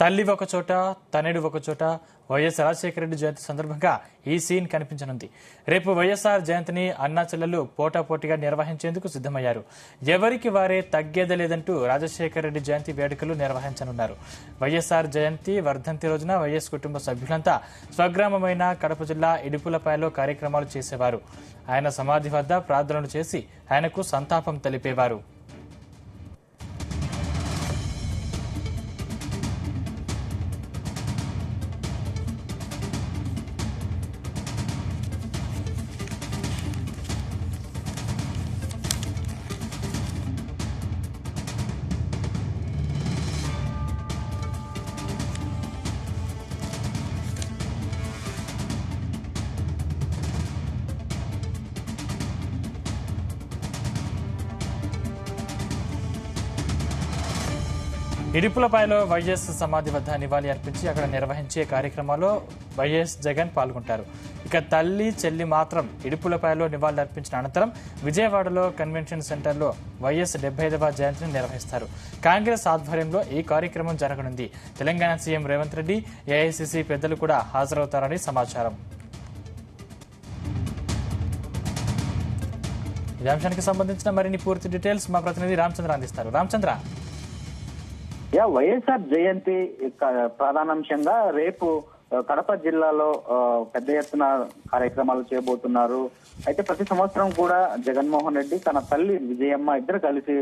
తల్లి ఒక చోట తనయుడు ఒక చోట వైఎస్ రాజశేఖర రెడ్డి జయంతి సందర్భంగా ఈ సీన్ కనిపించనుంది. రేపు వైఎస్ఆర్ జయంతిని అన్నా చెల్లెలు పోటాపోటీగా నిర్వహించేందుకు సిద్దమయ్యారు. ఎవరికి వారే తగ్గేదే లేదంటూ రాజశేఖర రెడ్డి జయంతి వేడుకలు నిర్వహించనున్నారు. వైఎస్ఆర్ జయంతి వర్ధంతి రోజున వైఎస్ కుటుంబ సభ్యులంతా స్వగ్రామమైన కడప జిల్లా ఇడుపులపాయలో కార్యక్రమాలు చేసేవారు. ఆయన సమాధి వద్ద ప్రార్థనలు చేసి ఆయనకు సంతాపం తెలిపేవారు. ఇడుపులపాయలో వైఎస్ సమాధి వద్ద నివాళి అర్పించి అక్కడ నిర్వహించే కార్యక్రమాల్లో వైఎస్ జగన్ పాల్గొంటారు. ఇక తల్లి చెల్లి మాత్రం ఇడుపులపాయలో నివాళులు అర్పించిన అనంతరం విజయవాడలో కన్వెన్షన్ సెంటర్లో వైఎస్ 75వ జయంతిని నిర్వహిస్తారు. కాంగ్రెస్ ఆధ్వర్యంలో ఈ కార్యక్రమం జరగనుంది. తెలంగాణ సీఎం రేవంత్ రెడ్డి, ఏఐసీసీ పెద్దలు కూడా హాజరవుతారని సమాచారం. ఈ అంశానికి సంబంధించిన మరిన్ని పూర్తి డీటెయిల్స్ మా ప్రతినిధి రామచంద్ర అందిస్తారు. రామచంద్ర, వైఎస్ఆర్ జయంతి ప్రధానాంశంగా రేపు కడప జిల్లాలో పెద్ద ఎత్తున కార్యక్రమాలు చేయబోతున్నారు. అయితే ప్రతి సంవత్సరం కూడా జగన్మోహన్ రెడ్డి తన తల్లి విజయమ్మ ఇద్దరు కలిసి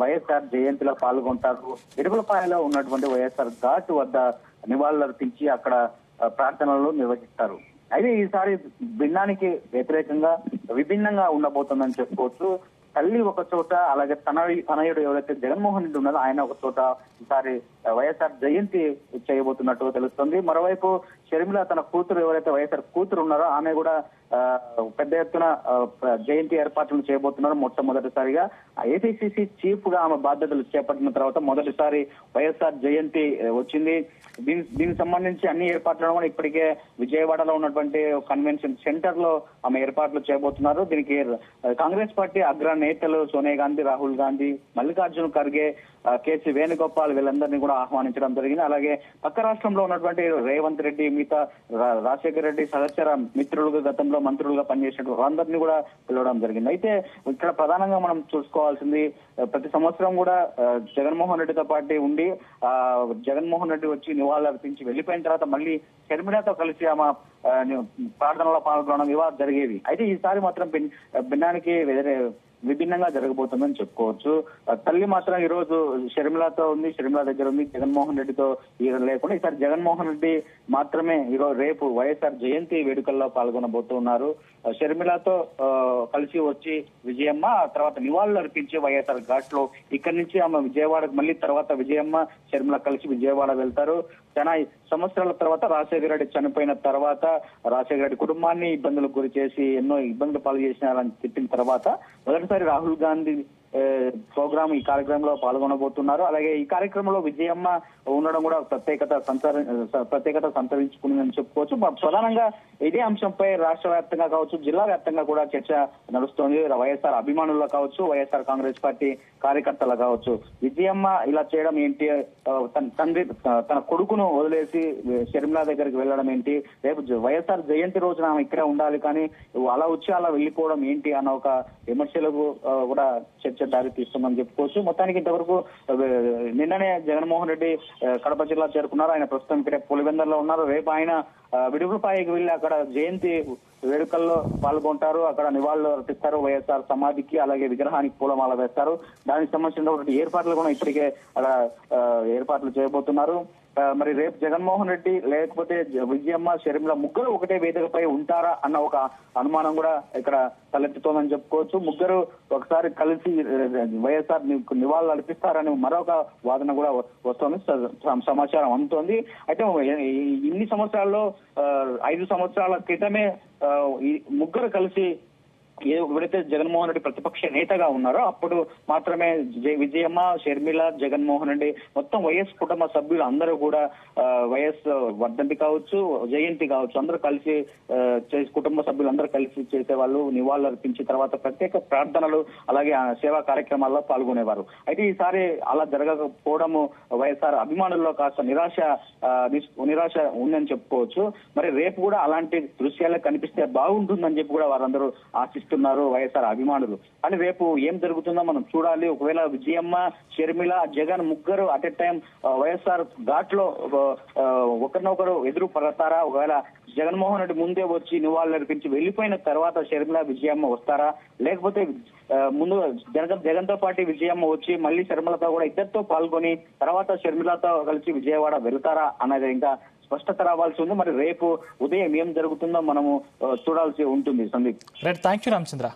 వైఎస్ఆర్ జయంతిలో పాల్గొంటారు. ఇడుపులపాయలో ఉన్నటువంటి వైఎస్ఆర్ ఘాట్ వద్ద నివాళులర్పించి అక్కడ ప్రార్థనలు నిర్వహిస్తారు. అయితే ఈసారి భిన్నానికి వ్యతిరేకంగా విభిన్నంగా ఉండబోతుందని చెప్పుకోవచ్చు. తల్లి ఒక చోట, అలాగే తనయుడు ఎవరైతే జగన్మోహన్ రెడ్డి ఉన్నారో ఆయన ఒక చోట ఈసారి వైఎస్ఆర్ జయంతి చేయబోతున్నట్టుగా తెలుస్తుంది. మరోవైపు షర్మిల తన కూతురు ఎవరైతే వైఎస్ఆర్ కూతురు ఉన్నారో ఆమె కూడా పెద్ద ఎత్తున జయంతి ఏర్పాట్లు చేయబోతున్నారు. మొట్టమొదటిసారిగా ఏపీసీసీ చీఫ్ గా ఆమె బాధ్యతలు చేపట్టిన తర్వాత మొదటిసారి వైఎస్ఆర్ జయంతి వచ్చింది. దీనికి సంబంధించి అన్ని ఏర్పాట్లను కూడా ఇప్పటికే విజయవాడలో ఉన్నటువంటి కన్వెన్షన్ సెంటర్ లో ఆమె ఏర్పాట్లు చేయబోతున్నారు. దీనికి కాంగ్రెస్ పార్టీ అగ్ర నేతలు సోనియా గాంధీ, రాహుల్ గాంధీ, మల్లికార్జున్ ఖర్గే, కేసీ వేణుగోపాల్ వీళ్ళందరినీ కూడా ఆహ్వానించడం జరిగింది. అలాగే పక్క రాష్ట్రంలో ఉన్నటువంటి రేవంత్ రెడ్డి, మిగతా రాజశేఖర రెడ్డి సహచర మిత్రులుగా గతంలో మంత్రులుగా పనిచేసిన వాళ్ళందరినీ కూడా పిలవడం జరిగింది. అయితే ఇక్కడ ప్రధానంగా మనం చూసుకోవాల్సింది, ప్రతి సంవత్సరం కూడా జగన్మోహన్ రెడ్డితో పాటు ఉండి జగన్మోహన్ రెడ్డి వచ్చి నివాళులు అర్పించి వెళ్లిపోయిన తర్వాత మళ్ళీ షర్మిలతో కలిసి ఆమె ప్రార్థనలో పాల్గొనడం ఇవా జరిగేవి. అయితే ఈసారి మాత్రం భిన్నానికి విభిన్నంగా జరగబోతుందని చెప్పుకోవచ్చు. తల్లి మాత్రం ఈ రోజు షర్మిలతో ఉంది, షర్మిల దగ్గర ఉంది. జగన్మోహన్ రెడ్డితో లేకుండా ఈసారి జగన్మోహన్ రెడ్డి మాత్రమే ఈరోజు రేపు వైఎస్ఆర్ జయంతి వేడుకల్లో పాల్గొనబోతున్నారు. షర్మిలతో కలిసి వచ్చి విజయమ్మ తర్వాత నివాళులు అర్పించి వైఎస్ఆర్ ఘాట్ లో ఇక్కడి నుంచి ఆమె విజయవాడకు మళ్ళీ తర్వాత విజయమ్మ షర్మిల కలిసి విజయవాడ వెళ్తారు. చాలా సంవత్సరాల తర్వాత రాజశేఖర రెడ్డి చనిపోయిన తర్వాత రాజశేఖర రెడ్డి కుటుంబాన్ని ఇబ్బందులకు గురి చేసి ఎన్నో ఇబ్బందులు పాలు చేసినారని చెప్పిన తర్వాత మొదటిసారి రాహుల్ గాంధీ ప్రోగ్రామ్ ఈ కార్యక్రమంలో పాల్గొనబోతున్నారు. అలాగే ఈ కార్యక్రమంలో విజయమ్మ ఉండడం కూడా ప్రత్యేకత సంతరించుకుందని చెప్పుకోవచ్చు. ప్రధానంగా ఇదే అంశంపై రాష్ట్ర వ్యాప్తంగా కావచ్చు, జిల్లా వ్యాప్తంగా కూడా చర్చ నడుస్తోంది. వైఎస్ఆర్ అభిమానుల్లో కావచ్చు, వైఎస్ఆర్ కాంగ్రెస్ పార్టీ కార్యకర్తలు కావచ్చు. విజయమ్మ ఇలా చేయడం ఏంటి, తన కొడుకును వదిలేసి షర్మిల దగ్గరికి వెళ్ళడం ఏంటి, రేపు వైఎస్ఆర్ జయంతి రోజున ఆమె ఇక్కడే ఉండాలి కానీ అలా వచ్చి అలా వెళ్ళిపోవడం ఏంటి అన్న ఒక విమర్శలకు కూడా చర్చ దారి తీస్తుందని చెప్పుకోవచ్చు. మొత్తానికి ఇంతవరకు నిన్ననే జగన్మోహన్ రెడ్డి కడప జిల్లా చేరుకున్నారు. ఆయన ప్రస్తుతం ఇక్కడ పులివెందల్లో ఉన్నారు. రేపు ఆయన విడుపులపాయకి వెళ్లి అక్కడ జయంతి వేడుకల్లో పాల్గొంటారు. అక్కడ నివాళులు అర్పిస్తారు వైఎస్ఆర్ సమాధికి, అలాగే విగ్రహానికి పూలమాల వేస్తారు. దానికి సంబంధించిన ఏర్పాట్లు కూడా ఇప్పటికే అక్కడ ఏర్పాట్లు చేయబోతున్నారు. మరి రేపు జగన్మోహన్ రెడ్డి లేకపోతే విజయమ్మ, షర్మిల ముగ్గురు ఒకటే వేదికపై ఉంటారా అన్న ఒక అనుమానం కూడా ఇక్కడ తలెత్తుతోందని చెప్పుకోవచ్చు. ముగ్గురు ఒకసారి కలిసి వైఎస్ఆర్ నివాళులు అర్పిస్తారని మరొక వాదన కూడా వస్తోంది, సమాచారం అందుతోంది. అయితే ఇన్ని సంవత్సరాల్లో 5 సంవత్సరాల క్రితమే ఈ ముగ్గురు కలిసి ఎప్పుడైతే జగన్మోహన్ రెడ్డి ప్రతిపక్ష నేతగా ఉన్నారో అప్పుడు మాత్రమే విజయమ్మ, షర్మిల, జగన్మోహన్ రెడ్డి మొత్తం వైఎస్ కుటుంబ సభ్యులు అందరూ కూడా వైఎస్ వర్ధంతి కావచ్చు, జయంతి కావచ్చు అందరూ కలిసి కుటుంబ సభ్యులు అందరూ కలిసి చేసేవాళ్ళు. నివాళులు అర్పించిన తర్వాత ప్రత్యేక ప్రార్థనలు అలాగే సేవా కార్యక్రమాల్లో పాల్గొనేవారు. అయితే ఈసారి అలా జరగకపోవడము వైఎస్ఆర్ అభిమానుల్లో కాస్త నిరాశ ఉందని చెప్పుకోవచ్చు. మరి రేపు కూడా అలాంటి దృశ్యాలే కనిపిస్తే బాగుంటుందని చెప్పి కూడా వారందరూ ఆశిస్తున్నారు వైఎస్ఆర్ అభిమానులు. అని రేపు ఏం జరుగుతుందో మనం చూడాలి. ఒకవేళ విజయమ్మ, షర్మిల, జగన్ ముగ్గురు at a time YSR ghat లో ఒకరినొకరు ఎదురు పడతారా? ఒకవేళ జగన్మోహన్ రెడ్డి ముందే వచ్చి నివాళులు అర్పించి వెళ్లిపోయిన తర్వాత షర్మిల, విజయమ్మ వస్తారా? లేకపోతే ముందు జగన్ తో పాటు విజయమ్మ వచ్చి మళ్ళీ షర్మిలతో కూడా ఇద్దరితో పాల్గొని తర్వాత షర్మిలతో కలిసి విజయవాడ వెళ్తారా అనేది ఇంకా స్పష్టత రావాల్సి ఉంది. మరి రేపు ఉదయం ఏం జరుగుతుందో మనము చూడాల్సి ఉంటుంది. Sandeep, right, thank you Ramachandra.